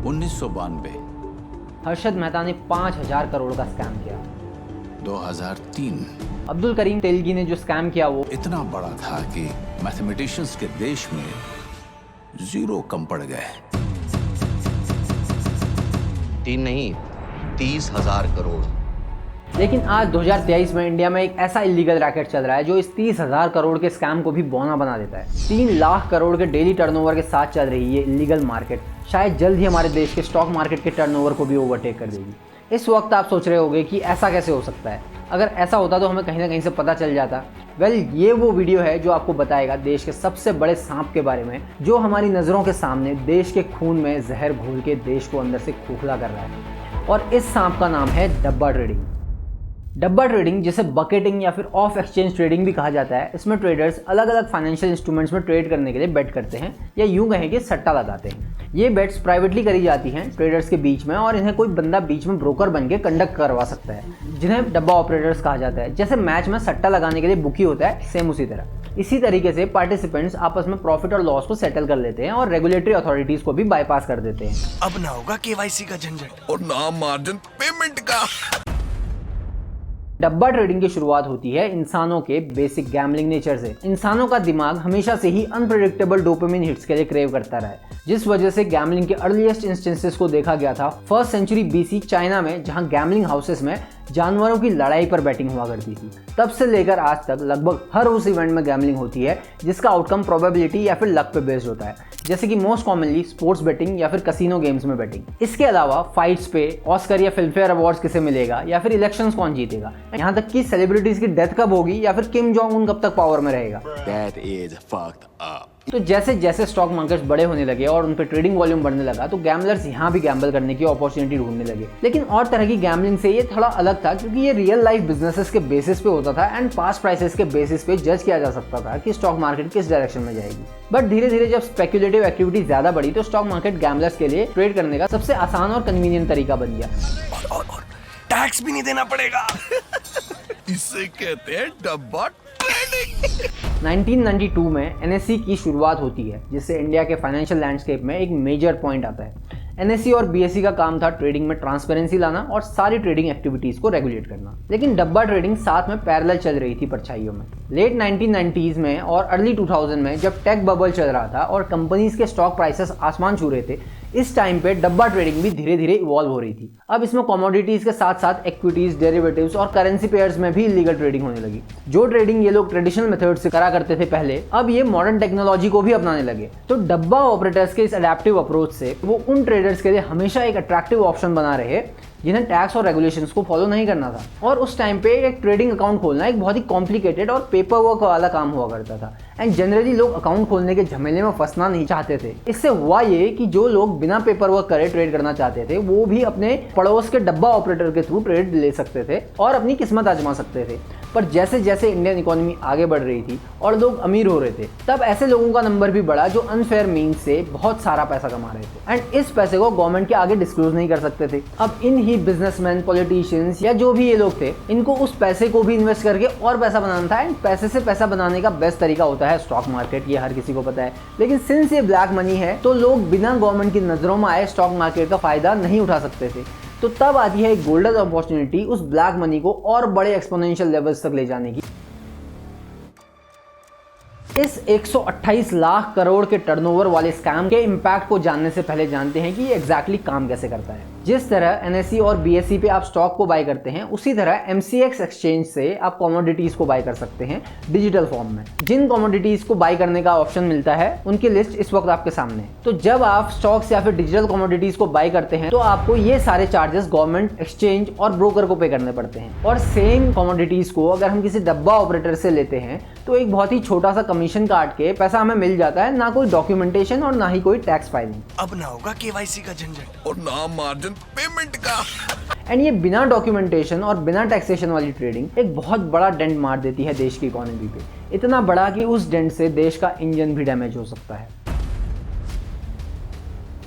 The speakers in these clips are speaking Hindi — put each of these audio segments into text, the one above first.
1992। हर्षद मेहता ने 5,000 करोड़ का स्कैम किया। 2003। अब्दुल करीम तेलगी ने जो स्कैम किया वो इतना बड़ा था कि मैथमेटिशियंस के देश में जीरो कम पड़ गए। 3 नहीं, 30,000 करोड़। लेकिन आज 2023 में इंडिया में एक ऐसा इलीगल रैकेट चल रहा है जो इस 30,000 करोड़ के स्कैम को भी बौना बना देता है। 3 लाख करोड़ के डेली टर्नओवर के साथ चल रही ये इलीगल मार्केट शायद जल्द ही हमारे देश के स्टॉक मार्केट के टर्नओवर को भी ओवरटेक कर देगी। इस वक्त आप सोच रहे होंगे कि ऐसा कैसे हो सकता है, अगर ऐसा होता तो हमें कहीं ना कहीं से पता चल जाता। ये वो वीडियो है जो आपको बताएगा देश के सबसे बड़े सांप के बारे में, जो हमारी नज़रों के सामने देश के खून में जहर घोल के देश को अंदर से खोखला कर रहा है। और इस सांप का नाम है डब्बा ट्रेडिंग। डब्बा ट्रेडिंग, जिसे बकेटिंग या फिर ऑफ एक्सचेंज ट्रेडिंग भी कहा जाता है, इसमें ट्रेडर्स अलग अलग फाइनेंशियल इंस्ट्रूमेंट्स में ट्रेड करने के लिए बेट करते हैं या यूं कहें कि सट्टा लगाते हैं। ये बेट्स प्राइवेटली करी जाती हैं ट्रेडर्स के बीच में और इन्हें कोई बंदा बीच में ब्रोकर बन के कंडक्ट करवा सकता है, जिन्हें डब्बा ऑपरेटर्स कहा जाता है। जैसे मैच में सट्टा लगाने के लिए बुकी होता है, सेम उसी तरह। इसी तरीके से पार्टिसिपेंट्स आपस में प्रॉफिट और लॉस को सेटल कर लेते हैं और रेगुलेटरी अथॉरिटीज को भी बाईपास कर देते हैं। अब ना होगा केवाईसी का झंझट और ना मार्जिन पेमेंट का। डब्बा ट्रेडिंग की शुरुआत होती है इंसानों के बेसिक गैम्बलिंग नेचर से। इंसानों का दिमाग हमेशा से ही अनप्रेडिक्टेबल डोपामिन हिट्स के लिए क्रेव करता रहा है, जिस वजह से गैम्बलिंग के अर्लीस्ट इंस्टेंसेस को देखा गया था 1st सेंचुरी BC चाइना में, जहां गैम्बलिंग हाउसेस में जानवरों की लड़ाई पर बैटिंग हुआ करती थी। तब से लेकर आज तक लगभग हर उस इवेंट में गैम्बलिंग होती है जिसका आउटकम प्रोबेबिलिटी या फिर लक पे बेस्ड होता है, जैसे कि मोस्ट कॉमनली स्पोर्ट्स बेटिंग या फिर कसिनो गेम्स में बेटिंग। इसके अलावा फाइट्स पे ऑस्कर या फिल्मफेयर अवार्ड्स किसे मिलेगा या फिर इलेक्शंस कौन जीतेगा, यहाँ तक कि सेलिब्रिटीज की डेथ कब होगी या फिर किम जोंग उन कब तक पावर में रहेगा। That is fucked up. तो जैसे जैसे स्टॉक मार्केट्स बड़े होने लगे और उन पे ट्रेडिंग वॉल्यूम बढ़ने लगा तो गैम्बलर्स यहाँ भी गैम्बल करने की अपॉर्चुनिटी ढूंढने लगे। लेकिन और तरह की गैम्बलिंग से ये थोड़ा अलग था, क्योंकि ये रियल लाइफ बिजनेसेस के बेसिस पे होता था एंड पास्ट प्राइसेस के बेसिस पे जज किया जा सकता था कि स्टॉक मार्केट किस डायरेक्शन में जाएगी। बट धीरे धीरे जब स्पेक्युलेटिव एक्टिविटी ज्यादा बढ़ी तो स्टॉक मार्केट गैम्बलर्स के लिए ट्रेड करने का सबसे आसान और कन्वीनियंट तरीका बन गया। और टैक्स भी नहीं देना पड़ेगा। इसे कहते हैं डब्बा ट्रेडिंग। 1992 में NSE की शुरुआत होती है, जिससे इंडिया के फाइनेंशियल लैंडस्केप में एक मेजर पॉइंट आता है। NSE और BSE का काम था ट्रेडिंग में ट्रांसपेरेंसी लाना और सारी ट्रेडिंग एक्टिविटीज को रेगुलेट करना। लेकिन डब्बा ट्रेडिंग साथ में पैरेलल चल रही थी परछाइयों में। लेट 1990s में और अर्ली 2000 में जब टेक बबल चल रहा था और कंपनीज के स्टॉक प्राइसेस आसमान छू रहे थे, इस टाइम पे डब्बा ट्रेडिंग भी धीरे धीरे इवॉल्व हो रही थी। अब इसमें कमोडिटीज के साथ साथ इक्विटीज, डेरिवेटिव्स और करेंसी पेयर्स में भी इलीगल ट्रेडिंग होने लगी। जो ट्रेडिंग ये लोग ट्रेडिशनल मेथड से करा करते थे पहले, अब ये मॉडर्न टेक्नोलॉजी को भी अपनाने लगे। तो डब्बा ऑपरेटर्स के इस अडेप्टिव अप्रोच से वो उन ट्रेडर्स के लिए हमेशा एक अट्रैक्टिव ऑप्शन बना रहे जिन्हें टैक्स और रेगुलेशंस को फॉलो नहीं करना था। और उस टाइम पे एक ट्रेडिंग अकाउंट खोलना एक बहुत ही कॉम्प्लिकेटेड और पेपर वर्क वाला काम हुआ करता था एंड जनरली लोग अकाउंट खोलने के झमेले में फंसना नहीं चाहते थे। इससे हुआ ये कि जो लोग बिना पेपर वर्क करे ट्रेड करना चाहते थे वो भी अपने पड़ोस के डब्बा ऑपरेटर के थ्रू ट्रेड ले सकते थे और अपनी किस्मत आजमा सकते थे। पर जैसे जैसे इंडियन इकोनॉमी आगे बढ़ रही थी और लोग अमीर हो रहे थे, तब ऐसे लोगों का नंबर भी बढ़ा जो अनफेयर मीन्स से बहुत सारा पैसा कमा रहे थे एंड इस पैसे को गवर्नमेंट के आगे डिस्क्लोज नहीं कर सकते थे। अब इन ही बिजनेसमैन, पॉलिटिशियंस या जो भी ये लोग थे, इनको उस पैसे को भी इन्वेस्ट करके और पैसा बनाना था एंड पैसे से पैसा बनाने का बेस्ट तरीका होता है स्टॉक मार्केट, ये हर किसी को पता है। लेकिन सिंस ये ब्लैक मनी है तो लोग बिना गवर्नमेंट की नजरों में आए स्टॉक मार्केट का फायदा नहीं उठा सकते थे। तो तब आती है एक गोल्डन अपॉर्चुनिटी उस ब्लैक मनी को और बड़े एक्सपोनेंशियल लेवल्स तक ले जाने की। इस 128 लाख करोड़ के टर्नओवर वाले स्कैम के इम्पैक्ट को जानने से पहले जानते हैं कि ये एग्जैक्टली काम कैसे करता है। जिस तरह NSE और BSE पे आप स्टॉक को बाय करते हैं, उसी तरह MCX एक्सचेंज से आप कमोडिटीज को बाय कर सकते हैं डिजिटल फॉर्म में। जिन कमोडिटीज को बाय करने का ऑप्शन मिलता है उनकी लिस्ट इस वक्त आपके सामने है। तो जब आप स्टॉक्स या फिर डिजिटल कमोडिटीज को बाय करते हैं तो आपको ये सारे चार्जेस गवर्नमेंट, एक्सचेंज और ब्रोकर को पे करने पड़ते हैं। और सेम कमोडिटीज को अगर हम किसी डब्बा ऑपरेटर से लेते हैं तो एक बहुत ही छोटा सा कमीशन काट के पैसा हमें मिल जाता है, ना कोई डॉक्यूमेंटेशन और ना ही कोई टैक्स फाइलिंग। अब ना होगा केवाईसी का झंझट और ना मार्जिन पेमेंट का। एंड ये बिना डॉक्यूमेंटेशन और बिना टैक्सेशन वाली ट्रेडिंग एक बहुत बड़ा डेंट मार देती है देश की इकोनॉमी पे, इतना बड़ा कि उस डेंट से देश का इंजन भी डैमेज हो सकता है।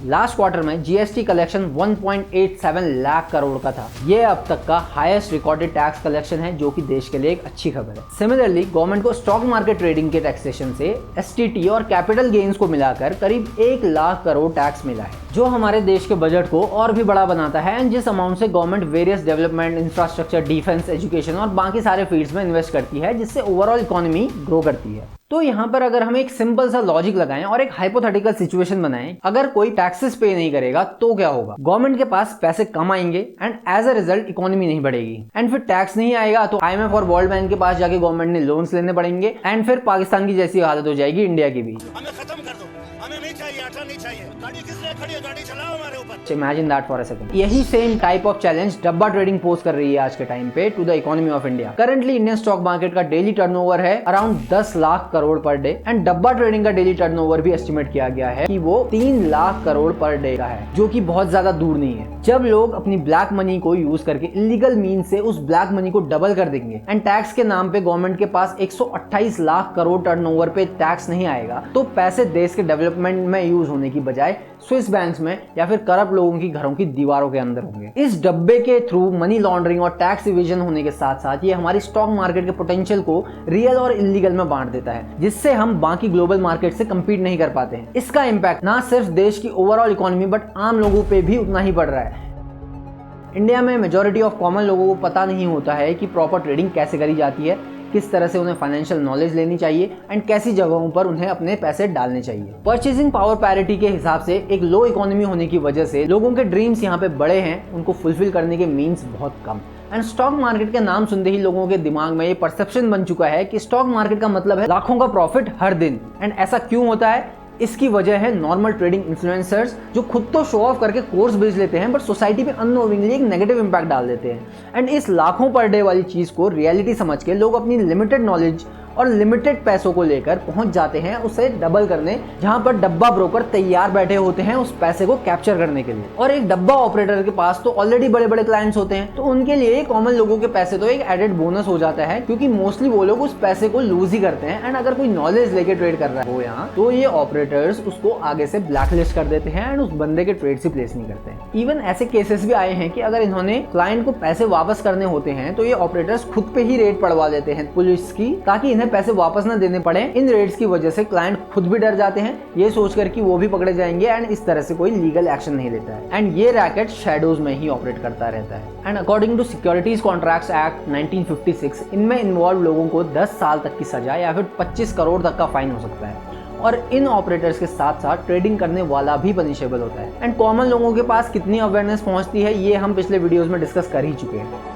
लास्ट क्वार्टर में जीएसटी कलेक्शन 1.87 लाख करोड़ का था। ये अब तक का हाईएस्ट रिकॉर्डेड टैक्स कलेक्शन है, जो कि देश के लिए एक अच्छी खबर है। सिमिलरली गवर्नमेंट को स्टॉक मार्केट ट्रेडिंग के टैक्सेशन से एसटीटी और कैपिटल गेन्स को मिलाकर करीब 1 लाख करोड़ टैक्स मिला है, जो हमारे देश के बजट को और भी बड़ा बनाता है। एंड जिस अमाउंट से government various development, infrastructure, defence, education और बाकी सारे फील्ड्स में इन्वेस्ट करती है, जिससे ओवरऑल इकोनॉमी ग्रो करती है। तो यहाँ पर अगर हम एक सिंपल सा लॉजिक लगाएं और एक हाइपोथेटिकल सिचुएशन बनाएं, अगर कोई टैक्सेस पे नहीं करेगा तो क्या होगा? गवर्नमेंट के पास पैसे कम आएंगे and as a result economy नहीं बढ़ेगी। एंड फिर टैक्स नहीं आएगा तो आईएमएफ और वर्ल्ड बैंक के पास जाके गवर्नमेंट ने लोन्स लेने पड़ेंगे एंड फिर पाकिस्तान की जैसी हालत हो जाएगी इंडिया की भी। हमें खत्म कर दो, हमें नहीं चाहिए, आटा नहीं चाहिए, गाड़ी किसने खड़ी है, गाड़ी चलाओ हमारे ऊपर। Imagine that for a second. यही same type of challenge dabba trading pose कर रही है आज के टाइम पे to the economy of India. Currently Indian stock market का डेली टर्नओवर है around 10 lakh crore per day and dabba trading का डेली टर्नओवर भी एस्टिमेट किया गया है कि वो 3 लाख करोड़ पर डे का है, जो कि बहुत ज्यादा दूर नहीं है। जब लोग अपनी ब्लैक मनी को यूज करके इलीगल मीन से उस ब्लैक मनी को डबल कर देंगे एंड टैक्स के नाम पे गवर्नमेंट के पास 128 लाख करोड़ टर्नओवर पे टैक्स नहीं आएगा, तो पैसे देश के डेवलपमेंट में यूज होने की बजाय स्विस बैंक्स में या फिर करप्ट लोगों की घरों की दीवारों के अंदर होंगे। इस डब्बे के थ्रू मनी लॉन्ड्रिंग और टैक्स इवेजन होने के साथ साथ ये हमारी स्टॉक मार्केट के पोटेंशियल को रियल और इलीगल में बांट देता है, जिससे हम बाकी ग्लोबल मार्केट से कंपीट नहीं कर पाते हैं। इसका इम्पैक्ट ना सिर्फ देश की ओवरऑल इकोनॉमी बट आम लोगों पे भी उतना ही पड़ रहा है। इंडिया में मेजॉरिटी ऑफ कॉमन लोगों को पता नहीं होता है कि प्रॉपर ट्रेडिंग कैसे करी जाती है, किस तरह से उन्हें फाइनेंशियल नॉलेज लेनी चाहिए एंड कैसी जगहों पर उन्हें अपने पैसे डालने चाहिए। परचेसिंग पावर पैरिटी के हिसाब से एक लो इकोनॉमी होने की वजह से लोगों के ड्रीम्स यहाँ पे बड़े हैं, उनको फुलफिल करने के मीन्स बहुत कम। एंड स्टॉक मार्केट के नाम सुनते ही लोगों के दिमाग में ये परसेप्शन बन चुका है कि स्टॉक मार्केट का मतलब है लाखों का प्रॉफिट हर दिन। एंड ऐसा क्यों होता है? इसकी वजह है नॉर्मल ट्रेडिंग इन्फ्लुएंसर्स जो खुद तो शो ऑफ करके कोर्स बेच लेते हैं बट सोसाइटी पे अननोइंगली एक नेगेटिव इंपैक्ट डाल देते हैं। एंड इस लाखों पर डे वाली चीज को रियलिटी समझ के लोग अपनी लिमिटेड नॉलेज और लिमिटेड पैसों को लेकर पहुंच जाते हैं उसे डबल करने, जहां पर डब्बा ब्रोकर तैयार बैठे होते हैं उस पैसे को कैप्चर करने के लिए। और एक डब्बा ऑपरेटर के पास तो ऑलरेडी बड़े बड़े क्लाइंट्स होते हैं, तो उनके लिए कॉमन लोगों के पैसे तो एक एडेड बोनस हो जाता है, क्योंकि मोस्टली वो लोग उस पैसे को लूज ही करते हैं। एंड अगर कोई नॉलेज लेके ट्रेड कर रहा है वो यहाँ, तो ये ऑपरेटर्स उसको आगे से ब्लैकलिस्ट कर देते हैं एंड उस बंदे के ट्रेड से प्लेस नहीं करते हैं। इवन ऐसे केसेस भी आए हैं कि अगर इन्होंने क्लाइंट को पैसे वापस करने होते हैं तो ये ऑपरेटर्स खुद पे ही रेड पड़वा देते हैं पुलिस की, ताकि इन्हें पैसे वापस न देने पड़े। इन रेड्स की वजह से क्लाइंट खुद भी डर जाते हैं, ये सोचकर कि वो भी पकड़े जाएंगे एंड इस तरह से कोई लीगल एक्शन नहीं लेता है। एंड ये रैकेट शैडोज में ही ऑपरेट करता रहता है। And according to securities contracts act 1956, इनमें इन्वॉल्व लोगों को 10 साल तक की सजा या फिर 25 करोड़ तक का फाइन हो सकता है। और इन ऑपरेटर्स के साथ साथ ट्रेडिंग करने वाला भी पनिशेबल होता है। एंड कॉमन लोगों के पास कितनी अवेयरनेस पहुंचती है ये हम पिछले वीडियोस में डिस्कस कर ही चुके हैं।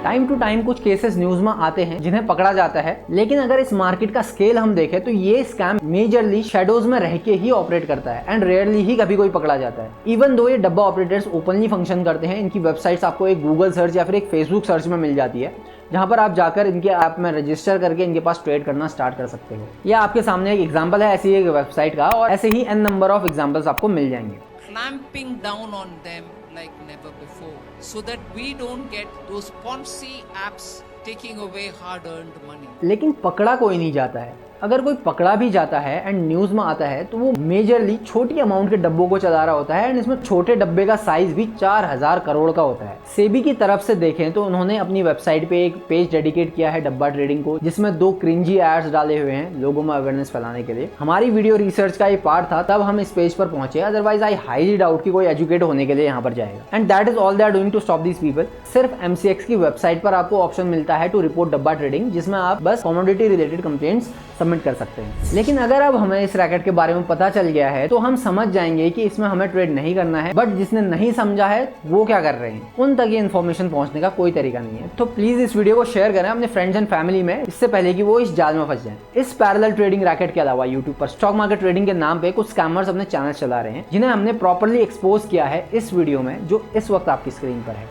टाइम टू टाइम कुछ केसेस न्यूज में आते हैं जिन्हें पकड़ा जाता है, लेकिन अगर इस मार्केट का स्केल हम देखें तो ये स्कैम मेजरली शैडोज में रह के ही ऑपरेट करता है एंड रेयरली ही कभी कोई पकड़ा जाता है। इवन दो ये डब्बा ऑपरेटर्स ओपनली फंक्शन करते हैं, इनकी वेबसाइट्स आपको एक गूगल सर्च या फिर एक फेसबुक सर्च में मिल जाती है, जहां पर आप जाकर इनके ऐप में रजिस्टर करके इनके पास ट्रेड करना स्टार्ट कर सकते हो। यह आपके सामने एक एग्जांपल है ऐसी एक वेबसाइट का, और ऐसे ही n नंबर ऑफ एग्जांपल्स आपको मिल जाएंगे। clamping down on them like never before so that we don't get those Ponzi apps taking away hard-earned money. लेकिन पकड़ा कोई नहीं जाता है। अगर कोई पकड़ा भी जाता है एंड न्यूज में आता है तो वो मेजरली छोटी अमाउंट के डब्बों को चला रहा होता है एंड इसमें छोटे डब्बे का साइज भी 4000 करोड़ का होता है। सेबी की तरफ से देखें तो उन्होंने अपनी वेबसाइट पे एक पेज डेडिकेट किया है डब्बा ट्रेडिंग को, जिसमें 2 क्रिंजी एड्स डाले हुए हैं लोगों में अवेयरनेस फैलाने के लिए। हमारी वीडियो रिसर्च का ये पार्ट था, तब हम इस पेज पर पहुंचे, अदरवाइज आई हाईली डाउट कि कोई एजुकेट होने के लिए यहाँ पर जाएगा। And that is all they are doing to stop these people. सिर्फ MCX की वेबसाइट पर आपको ऑप्शन मिलता है टू रिपोर्ट डब्बा ट्रेडिंग, जिसमें आप बस कमोडिटी रिलेटेड कंप्लेंट्स सबमिट कर सकते हैं। लेकिन अगर अब हमें इस रैकेट के बारे में पता चल गया है तो हम समझ जाएंगे कि इसमें हमें ट्रेड नहीं करना है, बट जिसने नहीं समझा है वो क्या कर रहे हैं, उन तक ये इन्फॉर्मेशन पहुंचने का कोई तरीका नहीं है। तो प्लीज इस वीडियो को शेयर करें अपने फ्रेंड्स एंड फैमिली में, इससे पहले कि वो इस जाल में फंस जाएं। इस पैरेलल ट्रेडिंग रैकेट के अलावा यूट्यूब पर स्टॉक मार्केट ट्रेडिंग के नाम पे कुछ स्कैमर्स अपने चैनल चला रहे हैं, जिन्हें हमने प्रॉपर्ली एक्सपोज किया है इस वीडियो में जो इस वक्त आपकी स्क्रीन पर है।